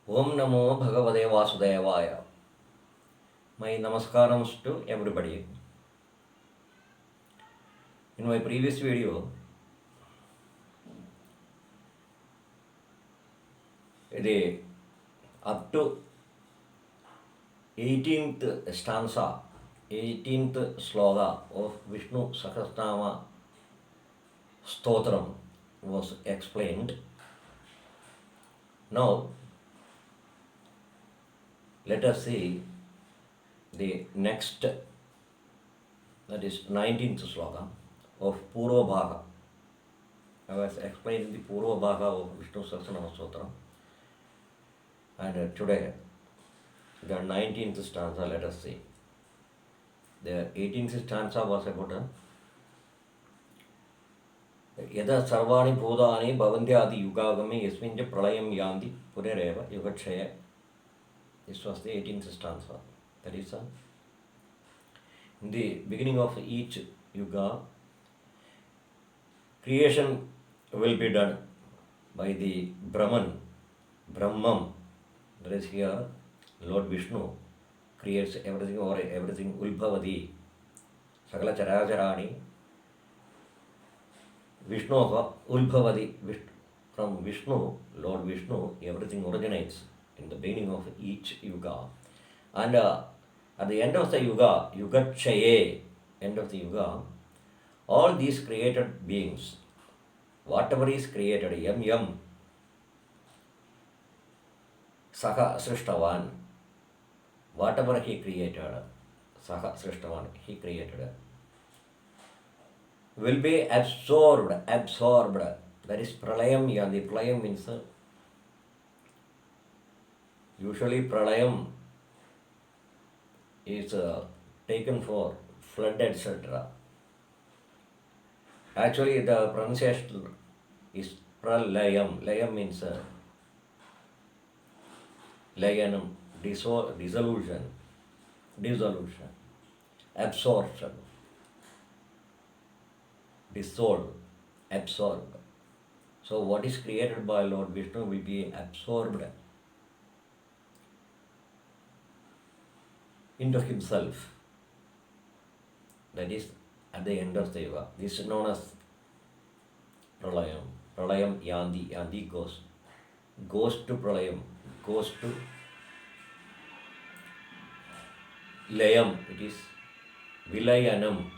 Om Namo Bhagavate Vasudevaya. My namaskarams to everybody. In my previous video, the up to 18th stanza, 18th sloka of Vishnu sahasranama Stotram was explained. Now, let us see the next, that is 19th sloka of Purva Bhaga. I was explaining the Purva Bhaga of Vishnu Sahasranama Stotram. And today, the 19th stanza, let us see. The 18th stanza was about Yada Sarvani Bhodani Bhavantyadi Yugagami Yasminja Pralayam Yandi Purereva Yugachaya. This was the 18th stanza. That is in the beginning of each yuga, creation will be done by the Brahman, that is here, Lord Vishnu creates everything or everything, Ulbhavati, Sakala Charajarani, Vishnu Ulbhavati, from Vishnu, Lord Vishnu, everything originates in the beginning of each yuga. And at the end of the yuga, Yugachaye, end of the yuga, all these created beings, whatever is created, Yam, Saha Srishtavan, whatever he created, Saha Srishtavan, he created, will be absorbed, that is Pralayam Yandi. Pralayam means, usually Pralayam is taken for flood, etc. Actually, the pronunciation is Pralayam. Layam means layanam, dissolution, absorption, dissolve, absorb. So what is created by Lord Vishnu will be absorbed into himself. That is at the end of the yuga. This is known as Pralayam. Pralayam Yandi goes to Pralayam, goes to Layam. It is Vilayanam.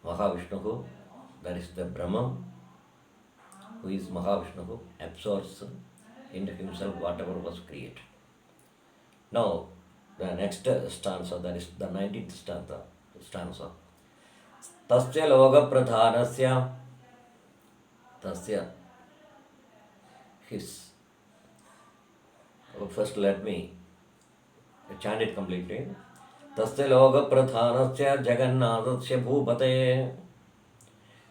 Mahavishnu, that is the Brahman, who is Mahavishnu, absorbs into himself whatever was created. Now, the next stanza, that is the 19th stanza. Tasya loga pradhanasya, tasya, his. First let me chant it completely. Tasya loga pradhanasya jagannadasya bhupate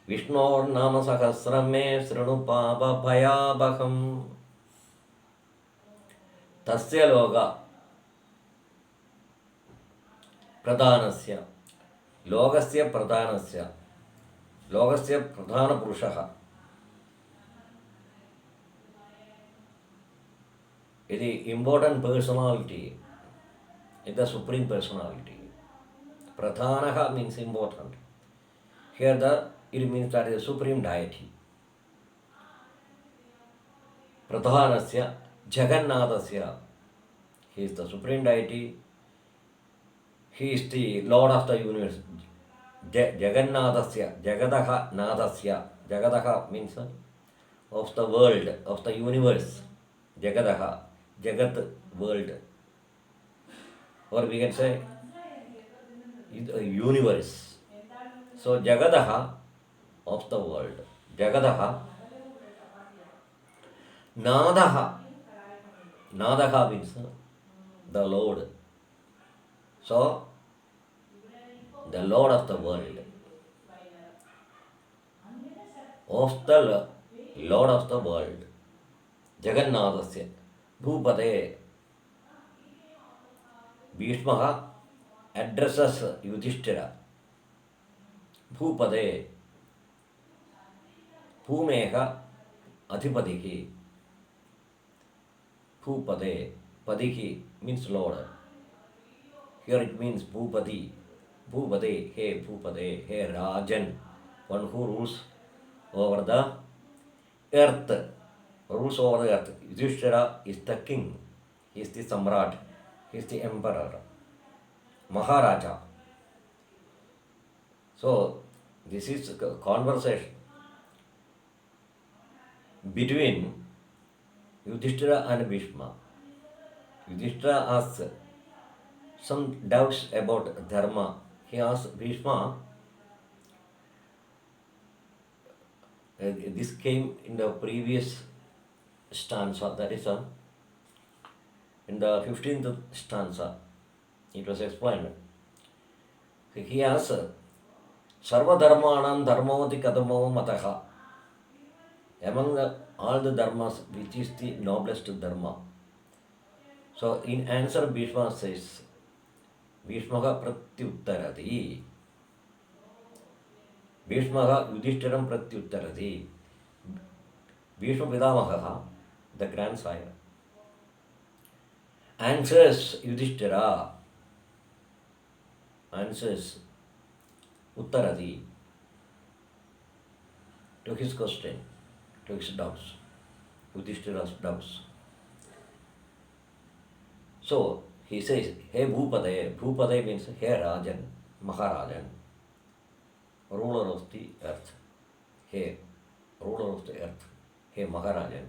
Vishnor nama sahasrame srinu papa bhayabhakam. Tasya loga Pradhanasya, Logasya Pradhanasya, Logasya Pradhana Purushaha. It is important personality, it is the supreme personality. Pradhanaha means important. Here it means that it is supreme deity. Pradhanasya, Jagannadasya, he is the supreme deity. He is the Lord of the universe. Jagannadasya, Jagadaha Nadasya. Jagadaha means of the world, of the universe. Jagadaha, Jagat, world. Or we can say universe. So Jagadaha, of the world. Jagadaha. Nadaha. Nadaha means the Lord. So, the Lord of the world, Lord of the world, Jagannadasya, Bhupade. Bhishmaha addresses Yudhishthira. Bhupade, Bhumeha Adhipatihi. Bhupade. Padihi means Lord. Here it means Bhupati. Bhupade, hey Bhupade, hey Rajan, one who rules over the earth. Rules over the earth. Yudhishthira is the king. He is the Samrat. He is the emperor. Maharaja. So, this is a conversation between Yudhishthira and Bhishma. Yudhishthira asks some doubts about dharma. He asks Bhishma, this came in the previous stanza, that is in the 15th stanza, it was explained. He asks, Sarva dharmanam dharmavati kadamo mataha. Among all the dharmas, which is the noblest dharma? So in answer, Bhishma says, Bhishmaha pratyuttarati. Bhishmaha Yudhishtiram pratyuttarati. Bhishma Pidamaha, the grandsire, answers Yudhishthira, answers Uttarati to his question, to his doubts, Yudhishthira's doubts. So he says, Hey Bhupade. Bhupade means Hey Rajan, Maharajan, ruler of the earth. Hey, ruler of the earth. Hey Maharajan.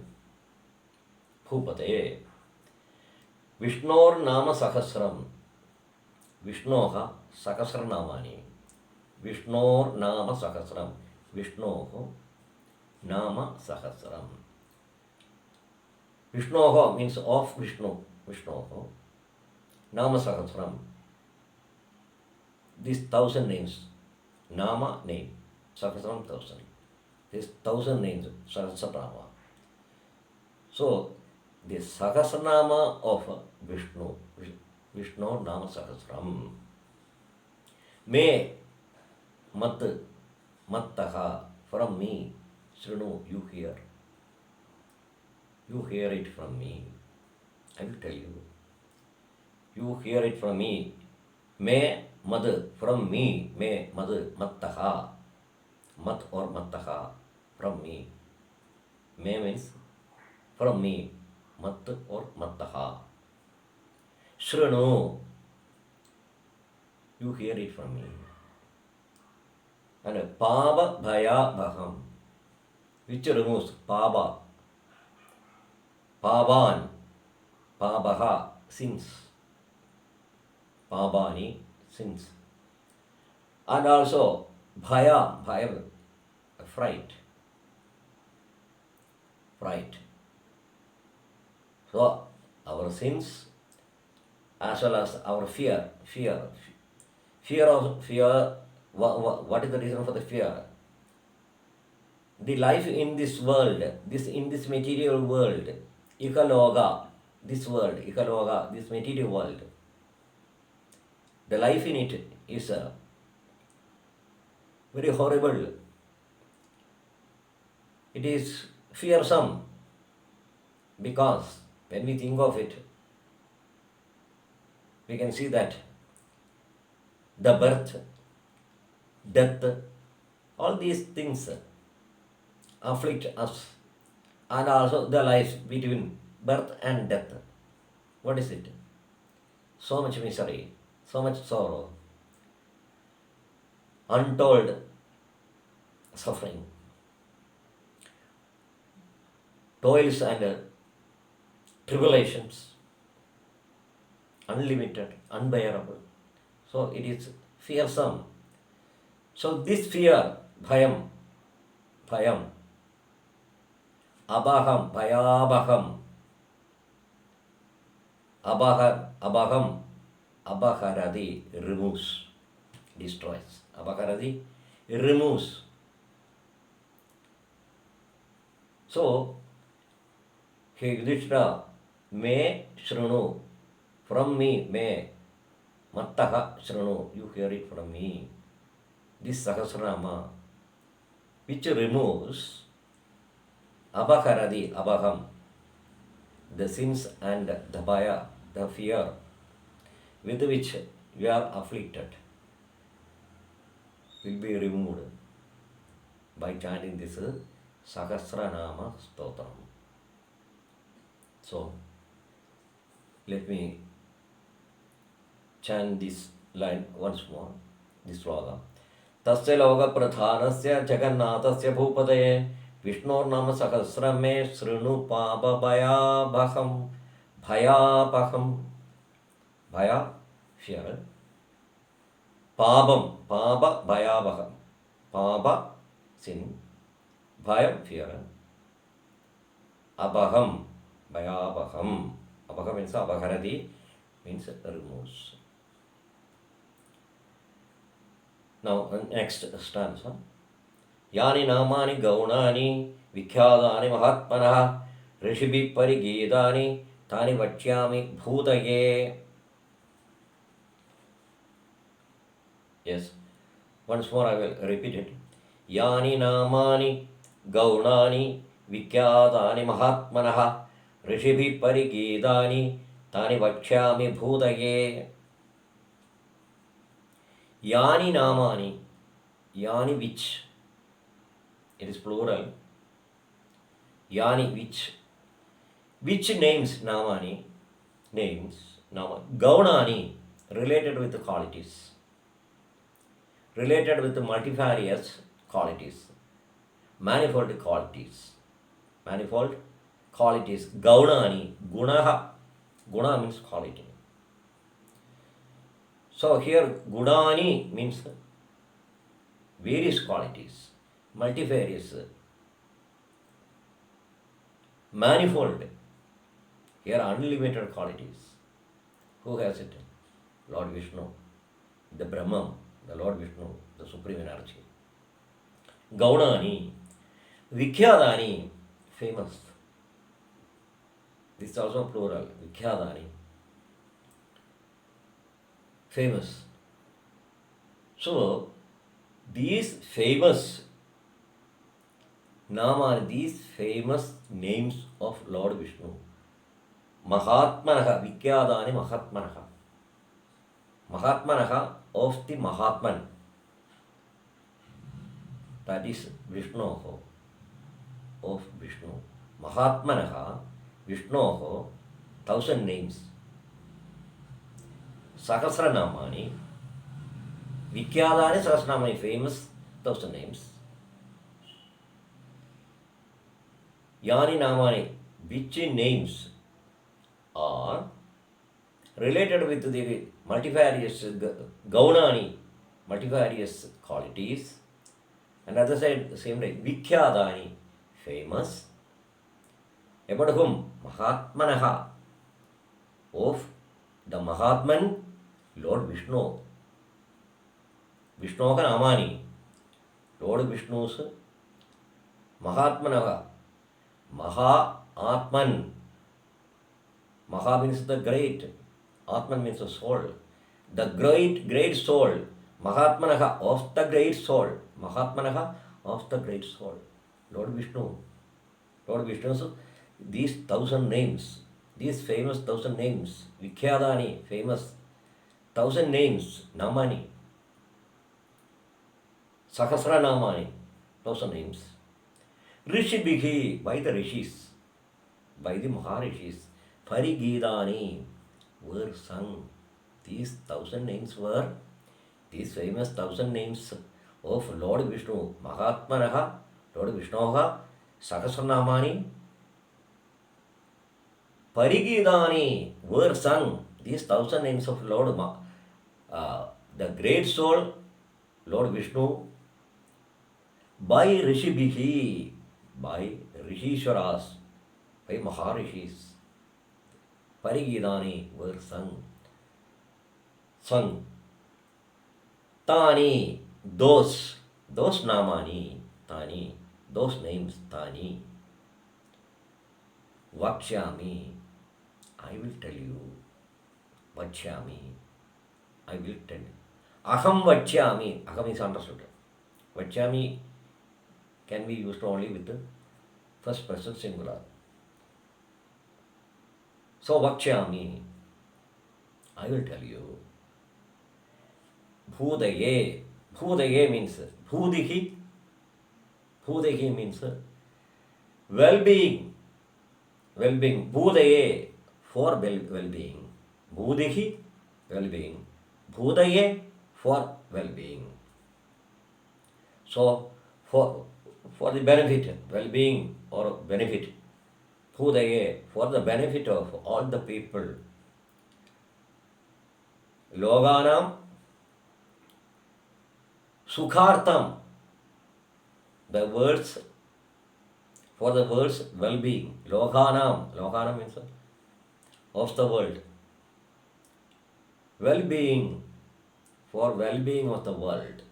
Bhupade. Vishnor Nama Sahasram. Vishnoha Sahasranamani. Vishnor Nama Sahasram. Vishnoho Nama Sahasram. Vishnoho means of Vishnu. Vishnoho Nama Sahasram. These 1,000 names. Nama, name. Sahasram, 1,000. These 1,000 names, sahasranama. So, the sahasranama of Vishnu, Vishnu Nama Sahasram. Me, mat, mattaha, from me, shrinu, you hear. You hear it from me. I will tell you. You hear it from me. Me, mad, from me. Me, mad, mattaha. Mat or mattaha, from me. Me means from me. Mat or mattaha. Shrinu, you hear it from me. And pava bhaya bhaham, which removes pava. Pavan, pabaha, sins. Pabani, sins. And also bhaya, bhaya, fright. Fright. So, our sins as well as our fear. What is the reason for the fear? The life in this world, in this material world, ikaloga, this material world, the life in it is very horrible. It is fearsome because when we think of it, we can see that the birth, death, all these things afflict us, and also the life between birth and death. What is it? So much misery, so much sorrow, untold suffering, toils and tribulations, unlimited, unbearable. So it is fearsome. So this fear, bhayam, abaham, bhayabaham, abaham, abaharadi, removes, destroys. Abaharadi removes. So, He Yudhishthira, me shrinu, from me, me, mattaha shrinu, you hear it from me. This sahasranama, which removes abaharadi, abaham, the sins and the bhaya, the fear with which you are afflicted will be removed by chanting this sahasranama Stotram. So, let me chant this line once more, this sloga. Tasya loga pradhanasya jagannatasya bhupadaye Vishnor sahasram me srinu papa bhayabhakam bhayabhakam bhaya, fear, pabam, papa bhayabhakam, papa, sin, bhayam, fear, abhakam, bhayabhakam, abhakam means abhakarati, means removes. Now, next stanza. Yani namani gaunani vikhyadani mahatmanaha rishibhi parigidani tani vachyami bhutaye. Yes, once more I will repeat it. Yani namani gaunani vikhyadani mahatmanaha rishibhi parigidani tani vachyami bhutaye. Yani namani, yani which, it is plural. Yani which names, namani, names, nama, gaunani, related with the qualities, related with the multifarious qualities, manifold qualities, gaunani, gunaha, guna means quality. So here gunani means various qualities, multifarious, manifold. Here unlimited qualities. Who has it? Lord Vishnu, the Brahman, the Lord Vishnu, the Supreme Energy. Gaunani, Vikhyadani, famous. This is also plural, Vikhyadani. Famous. So, these famous Naman, these famous names of Lord Vishnu, Mahatmanaha, Vikyadani Mahatmanaha, Mahatmanaha of the Mahatman, that is Vishnu, of Vishnu. Mahatmanaha, Vishnu, 1,000 names. Sahasranamani, Vikyadani Sahasranamani, famous 1,000 names. Yani Namani, which names are related with the multifarious gaunani, multifarious qualities, and other side, the same way, Vikhyadani, famous, about whom? Mahatmanaha, of the Mahatman, Lord Vishnu. Vishnu ka Namani, Lord Vishnu's Mahatmanaha, Maha Atman. Maha means the great, Atman means the soul. The great soul, Mahatmanaha, of the great soul. Mahatmanaha, of the great soul. Lord Vishnu. Lord Vishnu's these 1,000 names, these famous 1,000 names, Vikhyadani, famous 1,000 names, Namani, Sahasranamani, 1,000 names. Rishibhihi, by the rishis, by the Maharishis, Parigidani, were sung. These 1,000 names were, these famous 1,000 names of Lord Vishnu, Mahatmanaha, Lord Vishnoha, Sahasranamani, Parigidani, were sung. These 1,000 names of Lord, the great soul, Lord Vishnu, by Rishibhihi, by Rishishwaras, by Maharishis. Parigidani were sung. Tani, those namani, tani, those names, tani. Vakshami, I will tell you. Vachyami, I will tell you. Aham vachyami, aham is understood. Vachyami can be used only with the first person singular. So Vakshami, I will tell you. Bhudaye. Bhudaye means Bhudihi. Bhudihi means well-being. Well-being. Bhudaye for well-being. Bhudihi, well-being. Bhudaye for well-being. So for the benefit, well-being or benefit. Bhudaye for the benefit of all the people. Loganam Sukhartam. The words for the words well-being. Lokanam. Lokanam means of the world. Well-being for well-being of the world.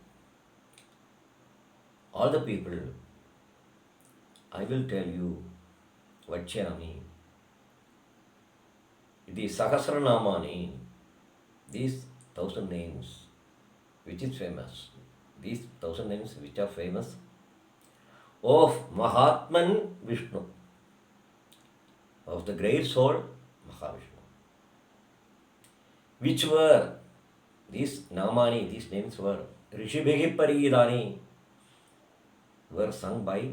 All the people, I will tell you, Vachyami. The sahasranamani, these 1,000 names, which is famous. These 1,000 names which are famous of Mahatman Vishnu, of the great soul Mahavishnu, which were these namani, these names were Rishibhigi Parigidani, were sung by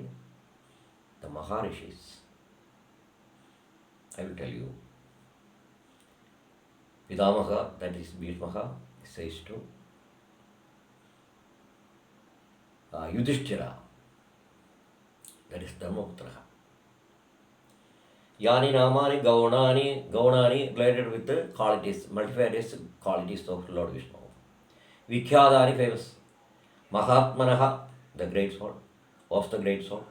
the Maharishis. I will tell you. Pidamaha, that is Bhishmaha, says to Yudhishthira, that is Dharmaputraha. Yani namani gaunani related with the qualities, multifarious qualities of Lord Vishnu. Vikhyadani famous. Mahatmanaha, the great soul, of the great soul.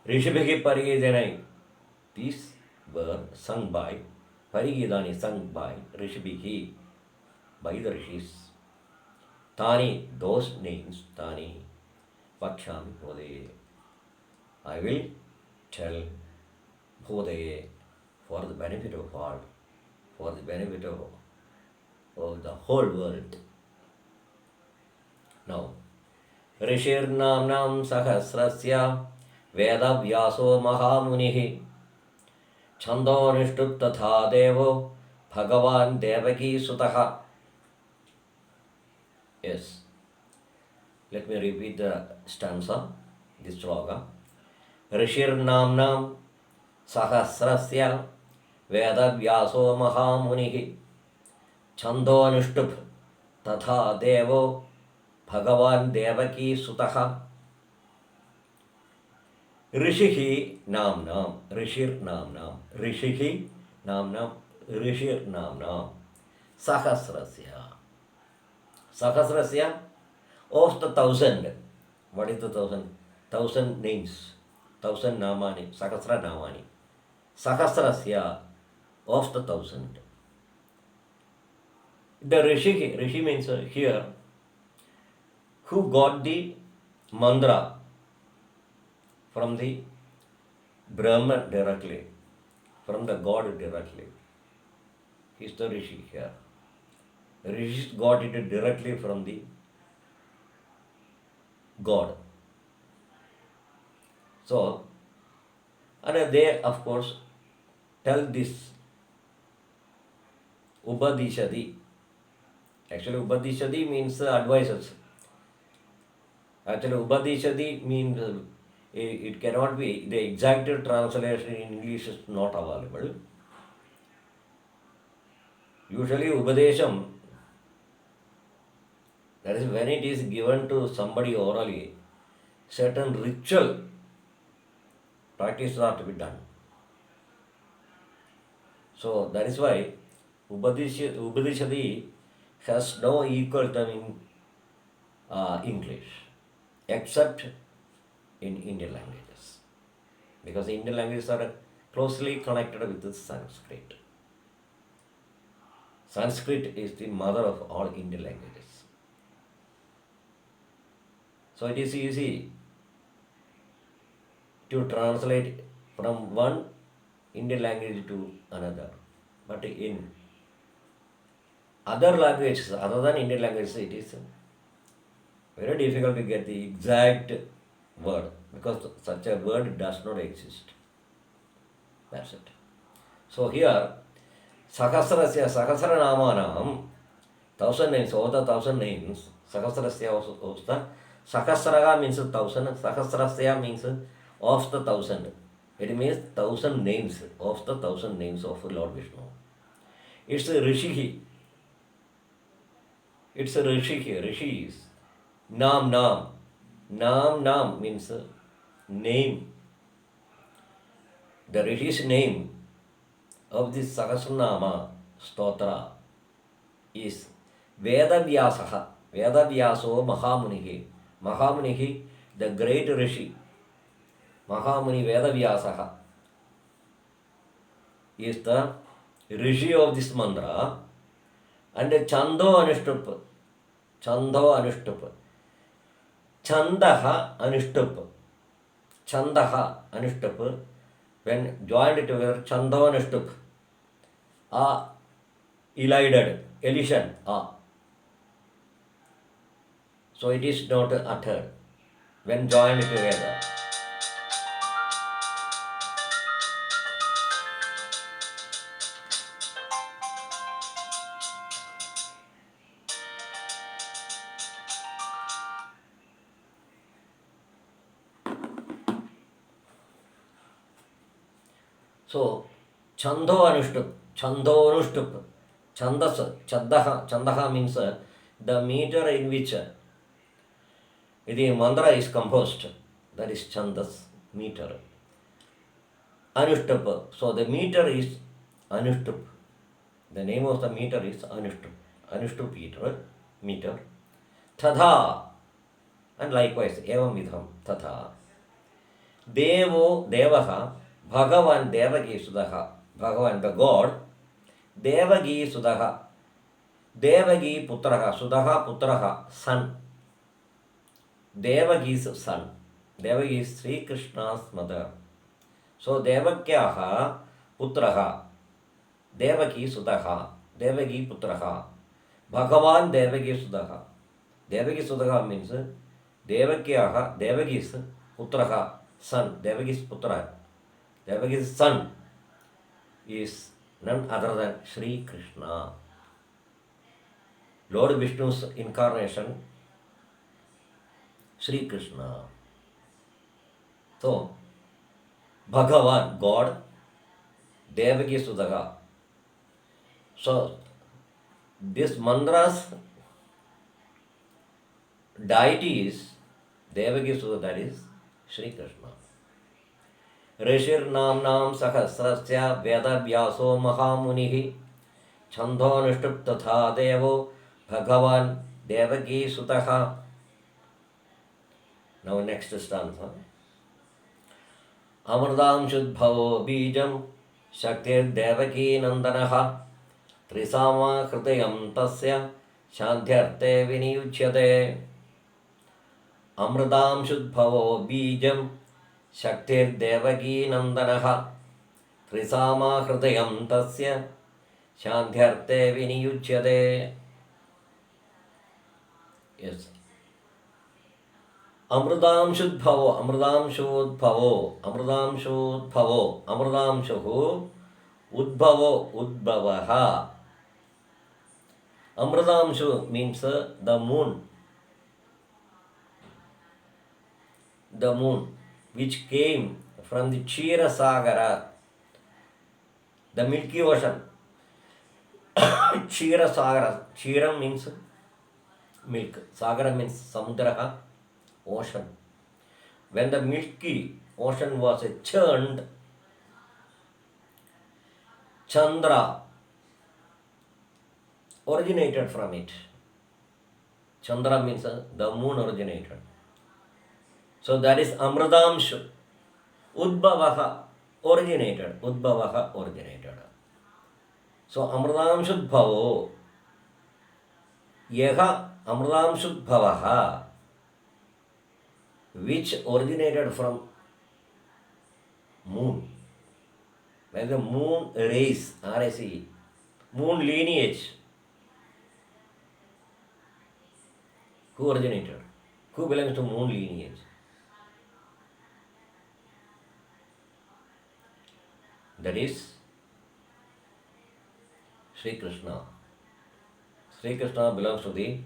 Rishibhiki Parigidani, these were sung by Parigidani, sung by Rishibhiki, by the rishis. Tani, those names, Tani, Vakshami Bhudaye. I will tell Bhudaye for the benefit of all, for the benefit of the whole world. Now, Rishirnamnam Sahasrasya Veda Vyaso Mahamunihi Chandonishtup Tatha Devo Bhagavan Devaki Sutaha. Yes. Let me repeat the stanza, this sloka. Rishirnamnam Sahasrasya Veda Vyaso Mahamunihi Chandonishtup Tatha Devo Bhagavan Devaki Sutaha. Rishihi Namnam, Rishir Namnam, Rishihi Namnam, Rishir Namnam, Sahasrasya. Sahasrasya, of the 1,000. What is the 1,000? 1,000 names, 1,000 namani, Sahasra namani. Sahasrasya, of the 1,000. The Rishi means here, who got the mantra from the Brahman directly, from the God directly. He is the Rishi here. Rishi got it directly from the God. So, and they of course tell this Ubadishadi. Actually, Ubadishadi means advisors. Actually, Ubadishadi means it cannot be, the exact translation in English is not available. Usually, Ubadesham, that is when it is given to somebody orally, certain ritual practices are to be done. So that is why Ubadishadi has no equal term in English, except in Indian languages, because Indian languages are closely connected with the Sanskrit. Sanskrit is the mother of all Indian languages. So it is easy to translate from one Indian language to another. But in other languages, other than Indian languages, it is very difficult to get the exact word, because such a word does not exist. That's it. So here, Sahasranamanam, 1,000 names, all the 1,000 names. Sahasrasya also the Sahasraga means 1,000, Sahasrasya means of the 1,000. It means 1,000 names of the 1,000 names of Lord Vishnu. It's a Rishi. It's a Rishi. Rishis. Nam Nam. Nam Nam means name. The Rishi's name of this Sahasranama Stotra is Vedavyasaha. Vedavyaso Mahamunihi. Mahamunihi, the great Rishi. Mahamuni Vedavyasaha is the Rishi of this mantra, and Chando Anushtup. Chando Anushtup. Chandaha Anushtup. Chandaha Anushtup. When joined together, Chando Anushtup. Elided, elision. So it is not uttered when joined together. So, Chando Anushtup, Chando Anushtup, Chandas, Chandaha means the meter in which the mantra is composed. That is Chandas, meter. Anushtup, so the meter is Anushtup. The name of the meter is Anushtup. Anushtup meter. Tadha, and likewise, Evam Vidham, Tadha. Devo, Devaha, Bhagavan Devagi Sudaha, Bhagavan the God, Devagi Sudaha, Devagi Putraha, Sudaha Putraha, son. Devagi's son. Devagi is Sri Krishna's mother. So Devakyaha Putraha, Devagi Sudaha, Devagi Putraha, Bhagavan Devagi Sudaha. Devagi Sudaha means Devakyaha, Devagi's Putraha, son. Devagi's Putra. Devagi's son is none other than Sri Krishna. Lord Vishnu's incarnation, Sri Krishna. So, Bhagavan, God, Devagi Sudaha. So, this mantra's deity is Devagi Sudaha, that is Sri Krishna. Rishir Nam Nam Sahasrasya Veda Vyaso Mahamunihi Chando Anushtup Tatha Devo Bhagavan Devagi Sutaha. Now next stanza. Amrdam Shudbhavo Bijam Shaktir Devaki Nandanaha Trisama Kritayam Tasya Shandhyarte Viniyuchyate. Amrdam Shudbhavo Bijam Shaktir Devaki Nandanaha Trisama Hridayam Tasya Shandhyarte Viniyuchyate. Yes. Amrudam Shudbhavo, Amrudam Shudbhavo, Amrudam Shudbhavo, Amrudam Shuhu, Udbhavo, Udbhavaha. Amrudam Shu means the moon. The moon which came from the Kshira Sagara, the Milky Ocean. Kshira Sagara. Kshira means milk. Sagara means Samudraha, ocean. When the Milky Ocean was churned, Chandra originated from it. Chandra means the moon originated. So that is Amradamshu. Udbhavaha originated. Udbhavaha originated. So Amradamshudbhavo. Yaha Amradamshudbhavaha, which originated from moon. When the moon rays, RACE, moon lineage. Who originated? Who belongs to moon lineage? That is Sri Krishna. Sri Krishna belongs to the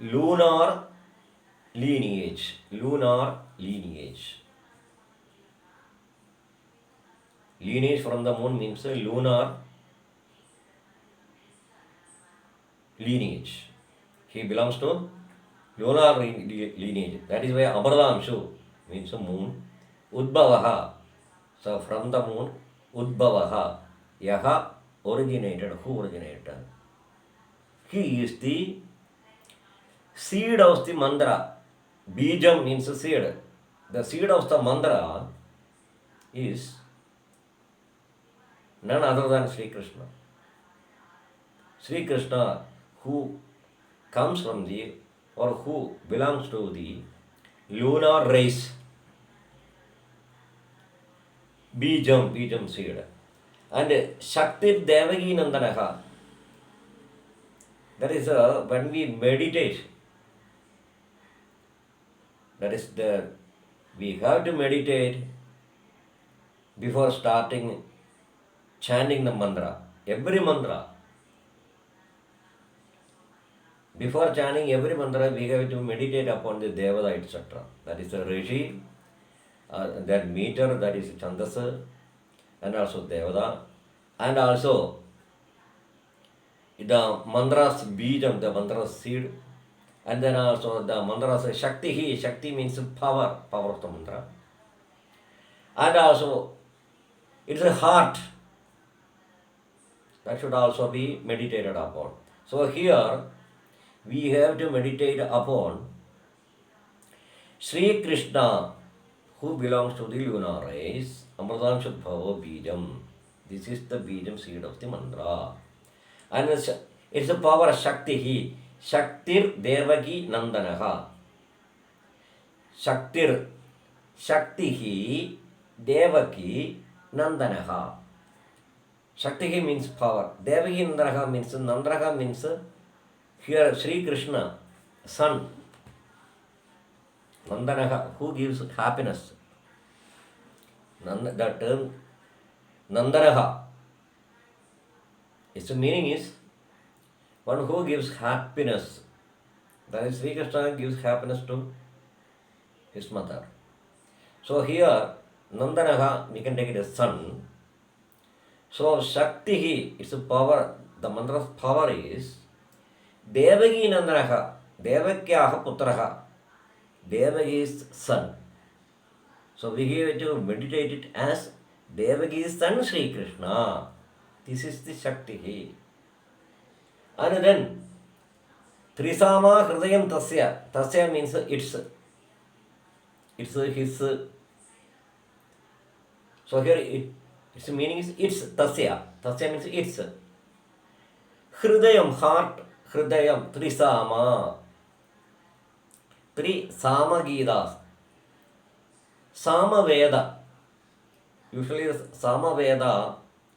lunar lineage. Lunar lineage. Lineage from the moon means lunar lineage. He belongs to lunar lineage. That is why Amradamshu means moon. Udbavaha. So from the moon, Udbavaha. Yaha originated. Who originated? He is the seed of the mantra. Bijam means seed. The seed of the mantra is none other than Sri Krishna. Sri Krishna, who comes from the, or who belongs to the lunar race. Bijam seed. And Shakti Devagi Nandanaha. That is when we meditate. That is we have to meditate before starting chanting the mantra. Every mantra. Before chanting every mantra, we have to meditate upon the Devada, etc. That is the Rishi, that meter, that is Chandasa, and also Devada, and also the mantras Bijam, the mantras seed, and then also the mantras Shakti. Shakti means power of the mantra. And also it's a heart that should also be meditated upon. So here we have to meditate upon Sri Krishna, who belongs to the lunar race, Amradamshudbhava Bijam. This is the Bijam seed of the mantra. And it's a power Shakti. Shaktir Devaki Nandanaha. Shakti Devaki Nandanaha. Shakti means power. Devaki Nandanaha means, Nandanaha means here Sri Krishna, son. Nandanaha, who gives happiness. The term Nandanaha, its meaning is one who gives happiness. That is, Sri Krishna gives happiness to his mother. So here, Nandanaha, we can take it as son. So Shakti, its power, the mantra's power is Devaki Nandanaha, Devakyaha Putraha. Devaki's son. So we have to meditate it as Devaki's son Sri Krishna. This is the Shakti. And then Trisama Hridayam Tasya. Tasya means it's his. So here its meaning is it's Tasya. Tasya means it's. Hridayam, heart, Hridayam, Trisama. Three Samagidas. Samaveda. Usually Samaveda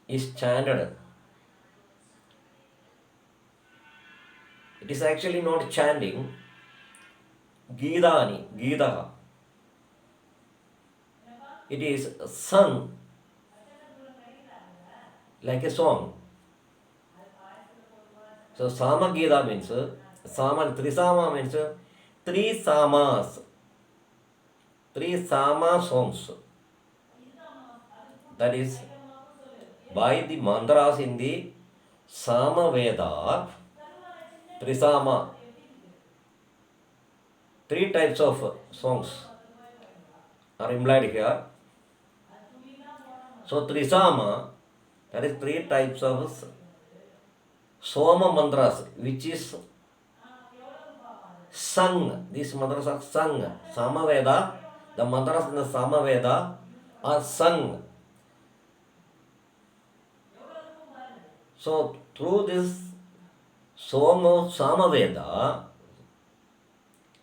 is chanted. It is actually not chanting. Gita. It is sung like a song. So Samagita means, Trisama means three samas, three sama songs. That is, by the mantras in the Samaveda, Trisama, three types of songs are implied here. So Trisama, that is three types of Soma mantras, which is sung. These mantras are sung. Samaveda, the mantras in the Samaveda are sung. So through this Samaveda,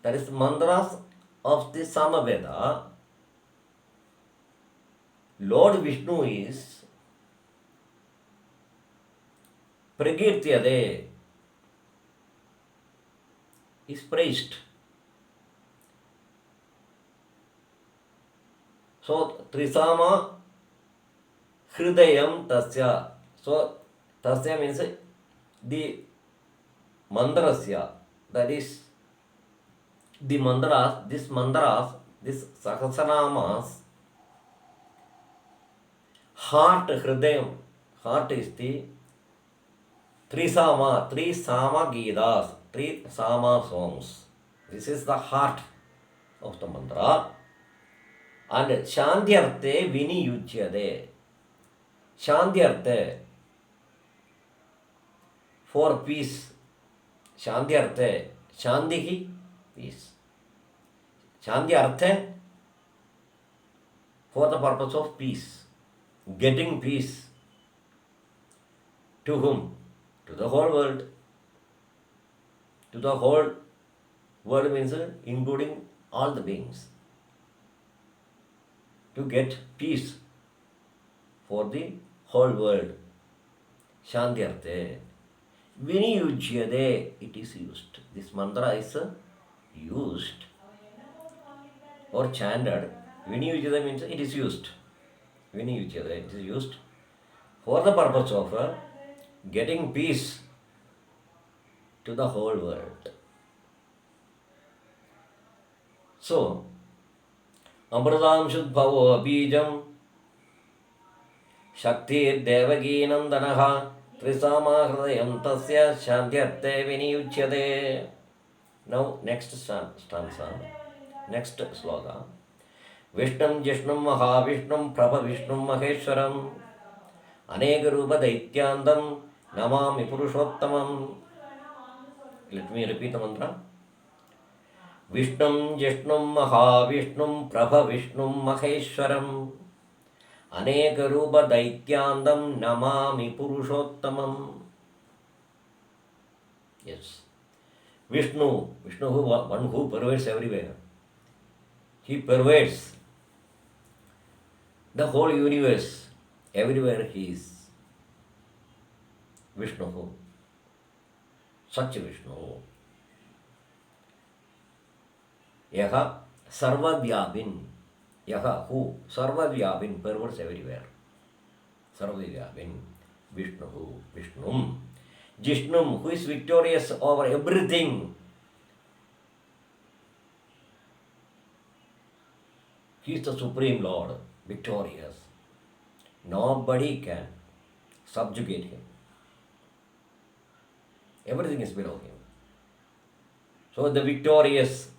that is mantras of the Samaveda, Lord Vishnu is Pragirtyade, is praised. So Trisama Hridayam tasya. So, tasya means the mantrasya. That is the mantras, this sahasranamas, heart, hridayam. Heart is the three sama Gitas, three sama songs. This is the heart of the mantra. And Shantyarte Viniyujyade. Shantyarte, for peace. Shantyarte, Shantihi, peace. Shantyarte, for the purpose of peace. Getting peace. To whom? To the whole world. To the whole world means including all the beings. To get peace for the whole world. Shantyarte. Viniyujyade, it is used. This mantra is used or chanted. Viniyujyade means it is used. Viniyujyade, it is used for the purpose of getting peace to the whole world. So, Amritam Shudbhavo Bijam Shaktir Devagi Nandanaha Trisama Hridayam Tasya Shantyarte Viniyujyade. Now, next stanza, next sloka. Vishnam Jishnam Mahavishhnam Prabha Vishnam Maheshwaram Aneka Rupa Daityandam Namami Purushottamam. Let me repeat the mantra. Vishnam Jishnam Mahavishhnam Prabha Vishnam Maheshwaram Aneka Rupa Daityandam Namami Purushottamam. Yes. Vishnu, one who pervades everywhere. He pervades the whole universe. Everywhere he is. Vishnu. Such Vishnu. Yaha Sarvavyabin. Yaha who? Sarvavyabin, perverts everywhere. Sarvavyabin. Vishnu. Vishnum. Jishnum, who is victorious over everything. He is the Supreme Lord, victorious. Nobody can subjugate him. Everything is below him. So the victorious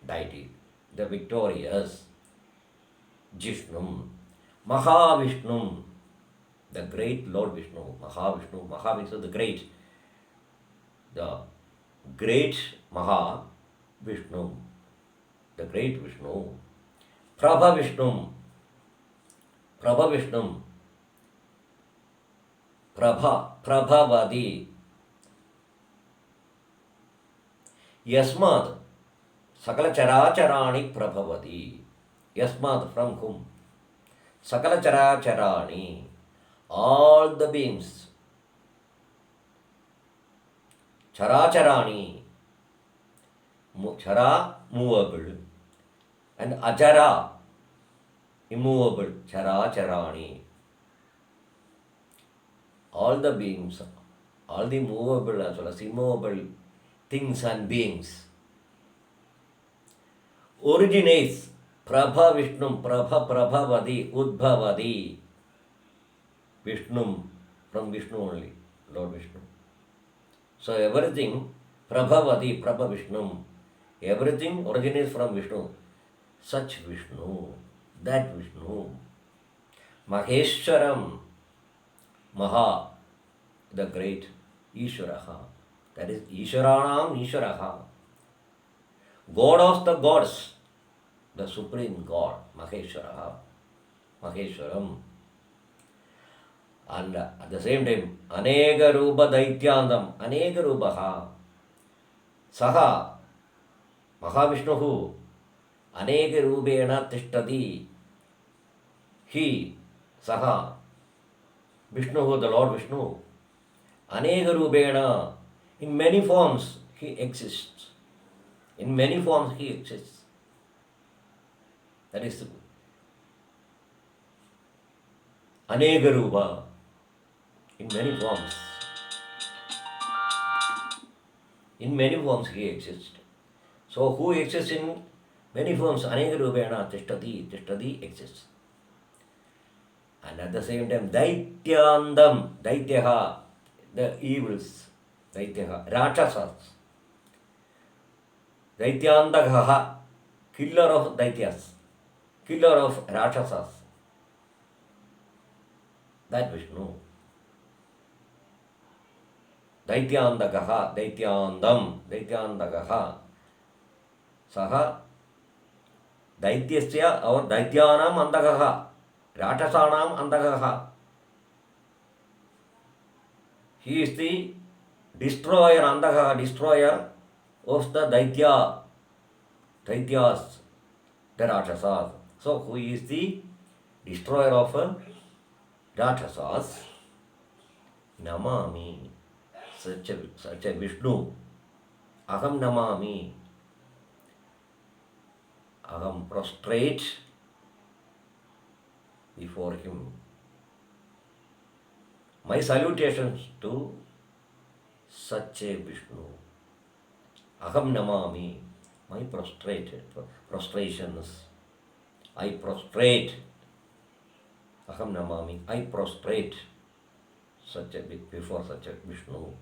deity, the victorious Jishnum, Mahavishnum, the great Lord Vishnu, Mahavishnu, Maha means the great Maha Vishnu, the great Vishnu, Prabha Vishnu, Prabhavadi, Yasmad, Sakala Characharani Prabhavadi, Yasmad, from whom? Sakala Characharani, all the beings, Characharani, Chara, movable, and Ajara, immovable, Characharani. All the beings, all the movable as well as immovable things and beings, originates Prabha Vishnu, Prabhavadi, Udbhavadi, Vishnu, from Vishnu only, Lord Vishnu. So everything, Prabhavadi, Prabha Vishnu, everything originates from Vishnu. Such Vishnu, that Vishnu. Maheshwaram, Maha, the great Ishwaraha, that is Ishwaranam Ishwaraha, God of the gods, the supreme God, Maheshwaraha, Maheshwaram. And at the same time, Aneka Rupa Daityandam, Aneka Rupaha, Saha, Mahavishnuhu, Aneka Rupena Tishtati, he, Saha, Vishnu, the Lord Vishnu, Aneka Rupena, in many forms he exists. In many forms he exists. That is Anega Rupa, in many forms. In many forms he exists. So who exists in many forms? Anega Rupena Tishtati exists. And at the same time, Daityandam, Daityaha, the evils, Daityaha, Rakshasas. Daityandagaha, killer of Daityas, killer of Rakshasas. That Vishnu. Daityandagaha, Daityandagaha. Saha Daityasya or Daityanam Andagaha, Raksasanam Andagaha. He is the destroyer, Andagaha, destroyer of the Daityas, the Rakshasas. So who is the destroyer of Rakshasas? Namami, such a Vishnu. Aham namami. Aham prostrate before him. My salutations to such a Vishnu. Aham namami. My prostrations. I prostrate. Aham namami. I prostrate before such a Vishnu.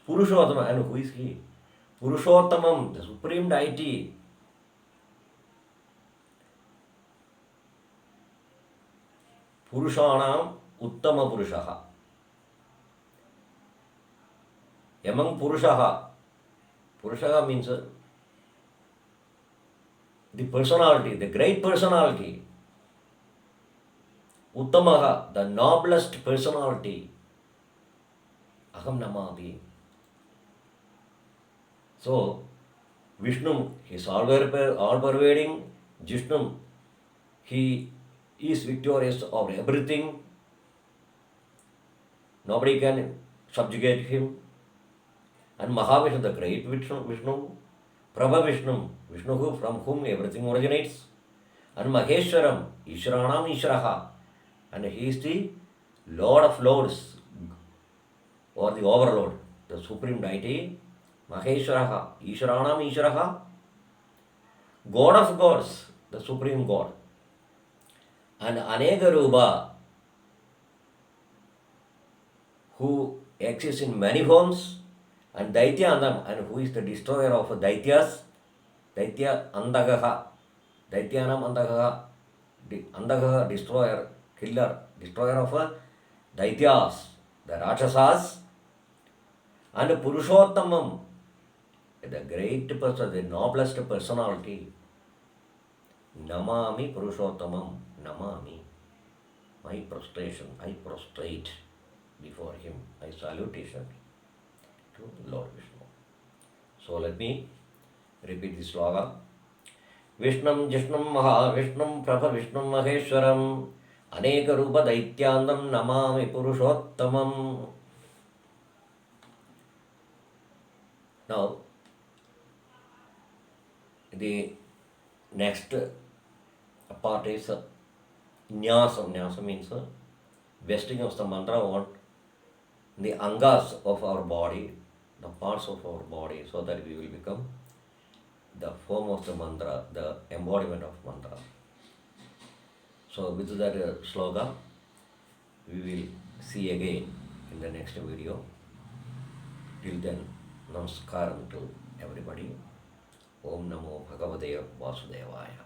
Purushottama, and who is he? Purushottamam, the supreme deity. Purushanam Uttama Purushaha. Among Purushaha, Purushaha means the personality, the great personality. Uttamaha, the noblest personality. Aham namami. So, Vishnu, he is all-pervading. Jishnu, he is victorious over everything. Nobody can subjugate him. And Mahavishnu, the great Vishnu, Prabha Vishnu, Vishnu from whom everything originates. And Maheshwaram, Ishranam Ishraha. And he is the Lord of Lords, or the Overlord, the Supreme Deity. Maheshwaraha, Ishranam Ishraha. God of Gods, the Supreme God. And Anega Rupa, who exists in many forms, and Daityanam, and who is the destroyer of Daityas, Daitya Andagaha, Daityanam Andagaha, Andagaha, destroyer, killer, destroyer of Daityas, the Rakshasas, and Purushottamam, the great person, the noblest personality. Namami Purushottamam, Namami. My prostration, I prostrate before him. My salutation to Lord Vishnu. So let me repeat this sloga. Vishnam Jishnam Mahavishnam Prabha Vishnam Maheshwaram Aneka Rupa Daityandam Namami Purushottamam. Now, the next part is Nyasa. Nyasa means vesting of the mantra on the angas of our body, the parts of our body, so that we will become the form of the mantra, the embodiment of mantra. So with that slogan, we will see again in the next video. Till then, namaskaram to everybody. Om Namo Bhagavate Vasudevaya.